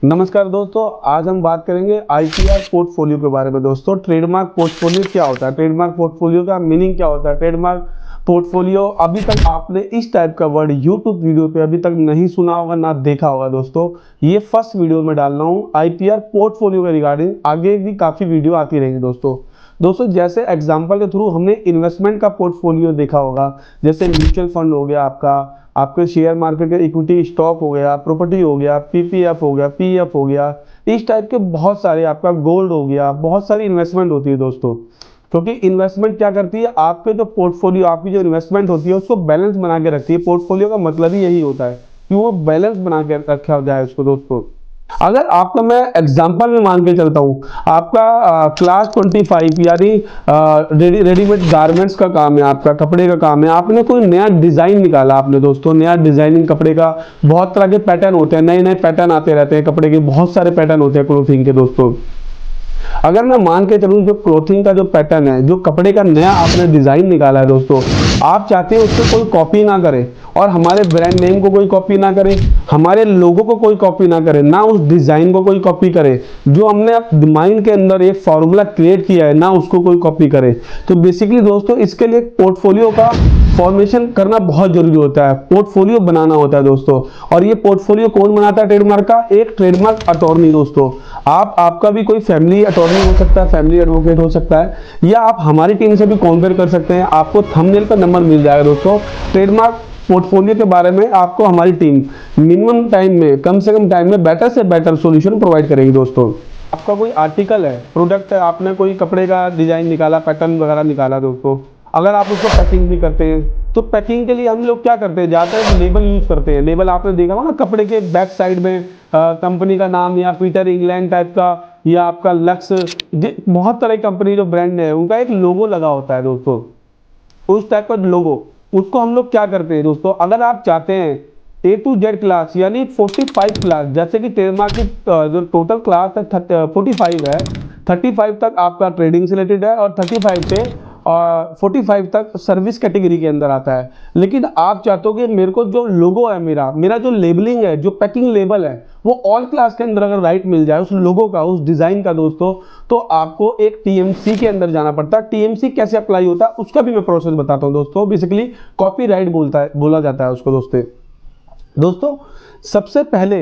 नमस्कार दोस्तों, आज हम बात करेंगे आईपीआर पोर्टफोलियो के बारे में। दोस्तों, ट्रेडमार्क पोर्टफोलियो क्या होता है, ट्रेडमार्क पोर्टफोलियो का मीनिंग क्या होता है, ट्रेडमार्क पोर्टफोलियो अभी तक आपने इस टाइप का वर्ड यूट्यूब वीडियो पे अभी तक नहीं सुना होगा ना देखा होगा। दोस्तों, ये फर्स्ट वीडियो में डाल रहा हूँ आईपीआर पोर्टफोलियो के रिगार्डिंग। आगे भी काफ़ी वीडियो आती रहेंगी दोस्तों जैसे एग्जाम्पल के थ्रू हमने इन्वेस्टमेंट का पोर्टफोलियो देखा होगा, जैसे म्यूचुअल फंड हो गया, आपके शेयर मार्केट के इक्विटी स्टॉक हो गया, प्रॉपर्टी हो गया, पीपीएफ हो गया, पीएफ हो गया, इस टाइप के बहुत सारे, आपका गोल्ड हो गया, बहुत सारी इन्वेस्टमेंट होती है दोस्तों। क्योंकि इन्वेस्टमेंट क्या करती है, आपके जो पोर्टफोलियो, आपकी जो इन्वेस्टमेंट होती है उसको बैलेंस बना के रखती है। पोर्टफोलियो का मतलब ही यही होता है कि वो बैलेंस बना के रखा जाए उसको। दोस्तों, अगर आपका मैं एग्जांपल में मान के चलता हूँ, आपका क्लास 25 यानी रेडीमेड गारमेंट्स का काम है, आपका कपड़े का काम है, आपने कोई नया डिज़ाइन निकाला, आपने दोस्तों नया डिज़ाइनिंग कपड़े का, बहुत तरह के पैटर्न होते हैं, नए नए पैटर्न आते रहते हैं कपड़े के, बहुत सारे पैटर्न होते हैं क्लोथिंग के। दोस्तों, अगर मैं मान के चलूँ, जो क्लोथिंग का जो पैटर्न है, जो कपड़े का नया आपने डिज़ाइन निकाला है दोस्तों, आप चाहते हैं उसको कोई कॉपी ना करे और हमारे ब्रांड नेम को कोई कॉपी ना करे, हमारे लोगो को कोई कॉपी ना करे, ना उस डिज़ाइन को कोई कॉपी करे, जो हमने माइंड के अंदर एक फॉर्मूला क्रिएट किया है ना उसको कोई कॉपी करे। तो बेसिकली दोस्तों, इसके लिए पोर्टफोलियो का फॉर्मेशन करना बहुत जरूरी होता है, पोर्टफोलियो बनाना होता है दोस्तों। और ये पोर्टफोलियो कौन बनाता है ट्रेडमार्क का? एक ट्रेडमार्क अटॉर्नी। दोस्तों, आपका भी कोई फैमिली अटॉर्नी हो सकता है, फैमिली एडवोकेट हो सकता है, या आप हमारी टीम से भी कॉन्टेक्ट कर सकते हैं। आपको थंबनेल पर नंबर मिल जाएगा दोस्तों। ट्रेडमार्क पोर्टफोलियो के बारे में आपको हमारी टीम मिनिमम टाइम में, कम से कम टाइम में बेटर से बेटर सॉल्यूशन प्रोवाइड करेगी। दोस्तों, आपका कोई आर्टिकल है, प्रोडक्ट है, आपने कोई कपड़े का डिजाइन निकाला, पैटर्न वगैरह निकाला दोस्तों, अगर आप उसको पैकिंग भी करते हैं तो पैकिंग के लिए हम लोग क्या करते हैं, ज़्यादातर लेबल यूज़ करते हैं। लेबल आपने देखा होगा ना, कपड़े के बैक साइड में कंपनी का नाम या पीटर इंग्लैंड टाइप का, या आपका लक्स, बहुत तरह की कंपनी जो ब्रांड है उनका एक लोगो लगा होता है दोस्तों, उस टाइप का लोगो। उसको हम लोग क्या करते हैं दोस्तों, अगर आप चाहते हैं A to Z क्लास यानी 45 क्लास, जैसे कि ट्रेडमार्क की जो टोटल क्लास है 45 है, 35 तक आपका ट्रेडिंग से रिलेटेड है और 35 से 45 तक सर्विस कैटेगरी के अंदर आता है। लेकिन आप चाहते हो कि मेरे को जो लोगो है, मेरा जो लेबलिंग है, जो पैकिंग लेबल है, वो ऑल क्लास के अंदर अगर राइट मिल जाए उस लोगो का, उस डिज़ाइन का दोस्तों, तो आपको एक टीएमसी के अंदर जाना पड़ता है। टीएमसी कैसे अप्लाई होता है उसका भी मैं प्रोसेस बताता हूँ दोस्तों। बेसिकली कॉपीराइट बोला जाता है उसको। दोस्तों, सबसे पहले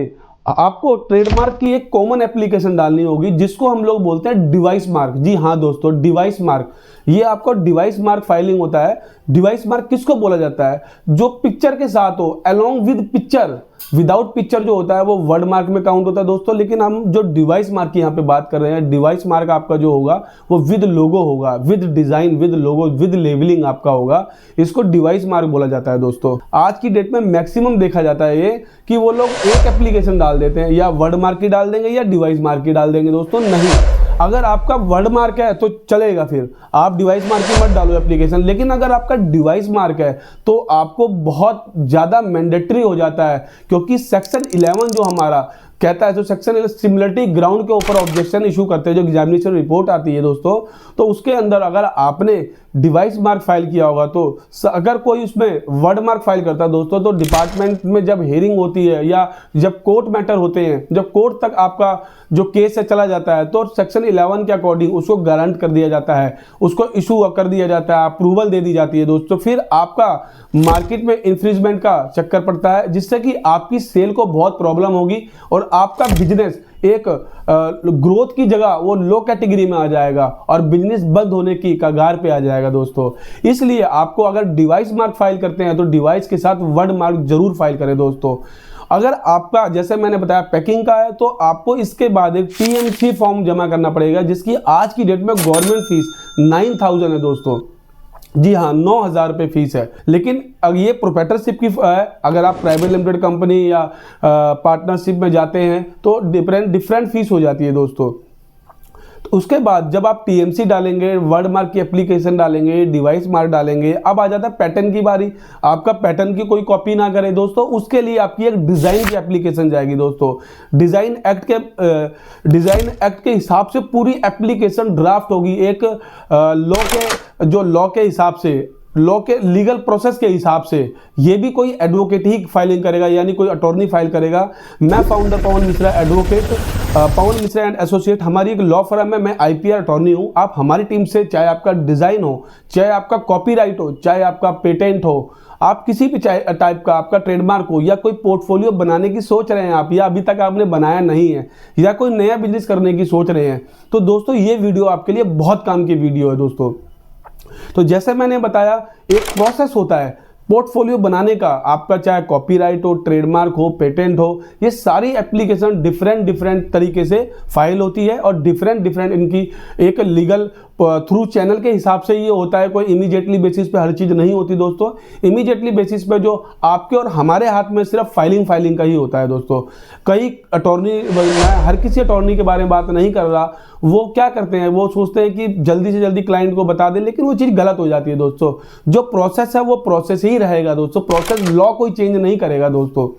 आपको ट्रेडमार्क की एक कॉमन एप्लीकेशन डालनी होगी, जिसको हम लोग बोलते हैं डिवाइस मार्क। जी हाँ दोस्तों, डिवाइस मार्क, ये आपको डिवाइस मार्क फाइलिंग होता है। डिवाइस मार्क किसको बोला जाता है? जो पिक्चर के साथ हो, along with picture. Without picture जो होता है वो वर्ड मार्क में काउंट होता है दोस्तों, लेकिन हम जो डिवाइस मार्क की यहाँ पे बात कर रहे हैं, डिवाइस मार्क आपका जो होगा वो विद लोगो होगा, with design, with logo, with labelling आपका होगा। इसको डिवाइस मार्क बोला जाता है दोस्तों। आज की डेट में मैक्सिमम देखा जाता है ये कि वो लोग एक एप्लीकेशन डाल देते हैं, या वर्ड मार्क की डाल देंगे या डिवाइस मार्क की डाल देंगे दोस्तों। नहीं, अगर आपका वर्ड मार्क है तो चलेगा, फिर आप डिवाइस मार्क की मत डालो एप्लीकेशन। लेकिन अगर आपका डिवाइस मार्क है तो आपको बहुत ज़्यादा मैंडेटरी हो जाता है, क्योंकि सेक्शन 11 जो हमारा कहता है, जो सेक्शन सिमिलरिटी ग्राउंड के ऊपर ऑब्जेक्शन इशू करते हैं, जो एग्जामिनेशन रिपोर्ट आती है दोस्तों, तो उसके अंदर अगर आपने डिवाइस मार्क फाइल किया होगा, तो अगर कोई उसमें वर्ड मार्क फाइल करता है दोस्तों, तो डिपार्टमेंट में जब हियरिंग होती है या जब कोर्ट मैटर होते हैं, जब कोर्ट तक आपका जो केस है चला जाता है, तो सेक्शन 11 के अकॉर्डिंग उसको गारंट कर दिया जाता है, उसको इशू कर दिया जाता है, अप्रूवल दे दी जाती है दोस्तों। फिर आपका मार्केट में इन्फ्रिंजमेंट का चक्कर पड़ता है, जिससे कि आपकी सेल को बहुत प्रॉब्लम होगी और आपका बिजनेस एक ग्रोथ की जगह वो लो कैटेगरी में आ जाएगा और बिजनेस बंद होने की कगार पे आ जाएगा दोस्तों। इसलिए आपको अगर डिवाइस मार्क फाइल करते हैं तो डिवाइस के साथ वर्ड मार्क जरूर फाइल करें दोस्तों। अगर आपका, जैसे मैंने बताया, पैकिंग का है, तो आपको इसके बाद एक टीएमसी फॉर्म जमा करना पड़ेगा, जिसकी आज की डेट में गवर्नमेंट फीस 9000 है दोस्तों। जी हाँ, 9000 रुपये फीस है। लेकिन अगर ये प्रोप्राइटरशिप की है, अगर आप प्राइवेट लिमिटेड कंपनी या पार्टनरशिप में जाते हैं तो डिफरेंट फीस हो जाती है दोस्तों। तो उसके बाद जब आप टीएमसी डालेंगे, वर्ड मार्क की एप्लीकेशन डालेंगे, डिवाइस मार्क डालेंगे, अब आ जाता है पैटर्न की बारी। आपका पैटर्न की कोई कॉपी ना करे दोस्तों, उसके लिए आपकी एक डिज़ाइन की एप्लीकेशन जाएगी दोस्तों। डिज़ाइन एक्ट के हिसाब से पूरी एप्लीकेशन ड्राफ्ट होगी, एक लॉ के हिसाब से लॉ के लीगल प्रोसेस के हिसाब से ये भी कोई एडवोकेट ही फाइलिंग करेगा, यानी कोई अटॉर्नी फाइल करेगा। मैं founder Pawan Mishra advocate, Pawan Mishra and associate, हमारी एक लॉ फर्म है। मैं आईपीआर अटॉर्नी हूँ। आप हमारी टीम से, चाहे आपका डिजाइन हो, चाहे आपका कॉपीराइट हो, चाहे आपका पेटेंट हो, आप किसी भी टाइप का आपका ट्रेडमार्क हो, या कोई पोर्टफोलियो बनाने की सोच रहे हैं आप, या अभी तक आपने बनाया नहीं है, या कोई नया बिजनेस करने की सोच रहे हैं, तो दोस्तों ये वीडियो आपके लिए बहुत काम की वीडियो है दोस्तों। तो जैसे मैंने बताया, एक प्रोसेस होता है पोर्टफोलियो बनाने का। आपका चाहे कॉपीराइट हो, ट्रेडमार्क हो, पेटेंट हो, ये सारी एप्लीकेशन डिफरेंट तरीके से फाइल होती है और डिफरेंट इनकी एक लीगल थ्रू चैनल के हिसाब से ये होता है। कोई इमीडिएटली बेसिस पे हर चीज़ नहीं होती दोस्तों। इमीडिएटली बेसिस पे जो आपके और हमारे हाथ में सिर्फ फाइलिंग का ही होता है दोस्तों। कई अटॉर्नी, मैं हर किसी अटॉर्नी के बारे में बात नहीं कर रहा, वो क्या करते हैं, वो सोचते हैं कि जल्दी से जल्दी क्लाइंट को बता दें, लेकिन वो चीज़ गलत हो जाती है दोस्तों। जो प्रोसेस है वो प्रोसेस ही रहेगा दोस्तों। प्रोसेस लॉ कोई चेंज नहीं करेगा दोस्तों।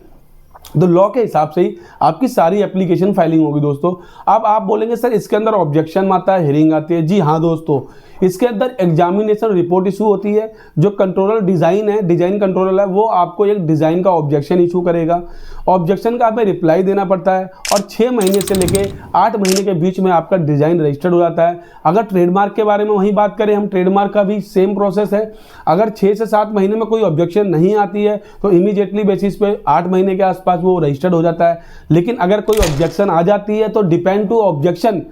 तो लॉ के हिसाब से ही आपकी सारी एप्लीकेशन फाइलिंग होगी दोस्तों। अब आप बोलेंगे सर इसके अंदर ऑब्जेक्शन आता है, हियरिंग आती है। जी हाँ दोस्तों, इसके अंदर एग्जामिनेशन रिपोर्ट इशू होती है। जो कंट्रोलर डिज़ाइन है, डिज़ाइन कंट्रोलर है, वो आपको एक डिज़ाइन का ऑब्जेक्शन इशू करेगा। ऑब्जेक्शन का हमें रिप्लाई देना पड़ता है और 6 महीने से लेके 8 महीने के बीच में आपका डिज़ाइन रजिस्टर्ड हो जाता है। अगर ट्रेडमार्क के बारे में वहीं बात करें हम, ट्रेडमार्क का भी सेम प्रोसेस है। अगर 6 से 7 महीने में कोई ऑब्जेक्शन नहीं आती है तो इमीडिएटली बेसिस पे 8 महीने के आसपास वो रजिस्टर्ड हो जाता है। लेकिन अगर कोई ऑब्जेक्शन आ जाती है तो डिपेंड टू ऑब्जेक्शन,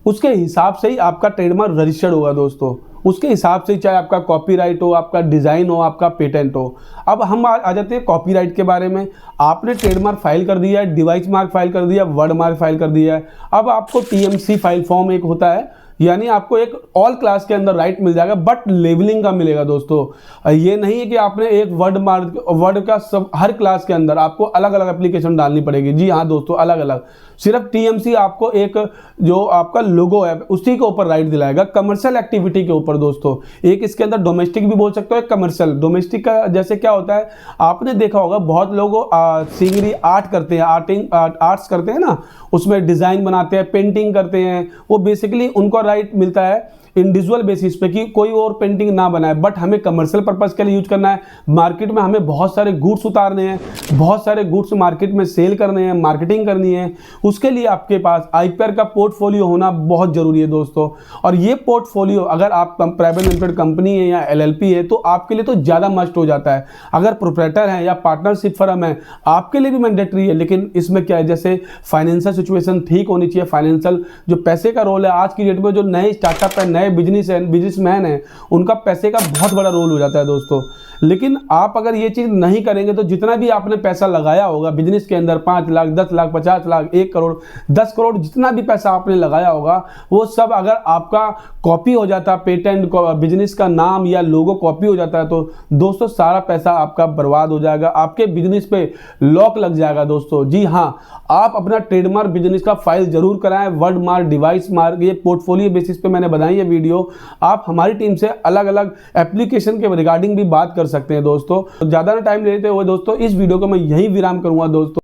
उसके हिसाब से ही आपका ट्रेडमार्क रजिस्टर्ड होगा दोस्तों। उसके हिसाब से, चाहे आपका कॉपीराइट हो, आपका डिज़ाइन हो, आपका पेटेंट हो। अब हम आ जाते हैं कॉपीराइट के बारे में। आपने ट्रेडमार्क फाइल कर दिया है, डिवाइस मार्क फाइल कर दिया, वर्ड मार्क फाइल कर दिया है। अब आपको टीएमसी फाइल फॉर्म एक होता है, यानी आपको एक ऑल क्लास के अंदर राइट मिल जाएगा, बट लेबलिंग का मिलेगा दोस्तों। ये नहीं है कि आपने एक वर्ड का सब हर क्लास के अंदर आपको अलग अलग एप्लीकेशन डालनी पड़ेगी। जी हाँ दोस्तों, अलग अलग। सिर्फ टीएमसी आपको एक जो आपका लोगो है उसी के ऊपर राइट दिलाएगा, कमर्शियल एक्टिविटी के ऊपर दोस्तों। एक इसके अंदर डोमेस्टिक भी बोल सकते हो, एक कमर्शियल। डोमेस्टिक का जैसे क्या होता है, आपने देखा होगा बहुत लोग सीनरी आर्ट करते हैं, आर्ट्स करते हैं ना, उसमें डिज़ाइन बनाते हैं, पेंटिंग करते हैं। वो बेसिकली उनको राइट मिलता है इंडिविजुअल बेसिस पे कि कोई और पेंटिंग ना बनाए, बट हमें कमर्शियल पर्पस के लिए यूज करना है। मार्केट में हमें बहुत सारे गुड्स उतारने हैं, बहुत सारे गुड्स मार्केट में सेल करने हैं, मार्केटिंग करनी है। उसके लिए आपके पास आईपीआर का पोर्टफोलियो होना बहुत जरूरी है दोस्तों। और ये पोर्टफोलियो अगर आप प्राइवेट लिमिटेड कंपनी है या एलएलपी है तो आपके लिए तो ज़्यादा मस्ट हो जाता है। अगर प्रोप्राइटर है या पार्टनरशिप फर्म है, आपके लिए भी मैंडेटरी है। लेकिन इसमें क्या है, जैसे फाइनेंशियल सिचुएशन ठीक होनी चाहिए। फाइनेंशियल जो पैसे का रोल है आज की डेट में, जो नए स्टार्टअप है, नए बिजनेसमैन है, उनका पैसे का बहुत बड़ा रोल हो जाता है दोस्तों। लेकिन आप अगर ये चीज़ नहीं करेंगे तो जितना भी आपने पैसा लगाया होगा बिजनेस के अंदर, 5 लाख, 10 लाख, 50 लाख, 1 करोड़, 10 करोड़, जितना भी पैसा आपने लगाया होगा, वो सब अगर आपका कॉपी हो जाता, पेटेंट बिजनेस का नाम या लोगो कॉपी हो जाता है, तो दोस्तों सारा पैसा आपका बर्बाद हो जाएगा, आपके बिजनेस पे लॉक लग जाएगा दोस्तों। जी हाँ, आप अपना ट्रेडमार्क बिजनेस का फाइल जरूर कराएं। वर्ड मार्क, डिवाइस मार्क, ये पोर्टफोलियो बेसिस पे मैंने बनाई है वीडियो। आप हमारी टीम से अलग अलग एप्लीकेशन के रिगार्डिंग भी बात कर सकते हैं दोस्तों। ज़्यादा ना टाइम लेते हुए दोस्तों इस वीडियो को मैं यहीं विराम करूंगा दोस्तों।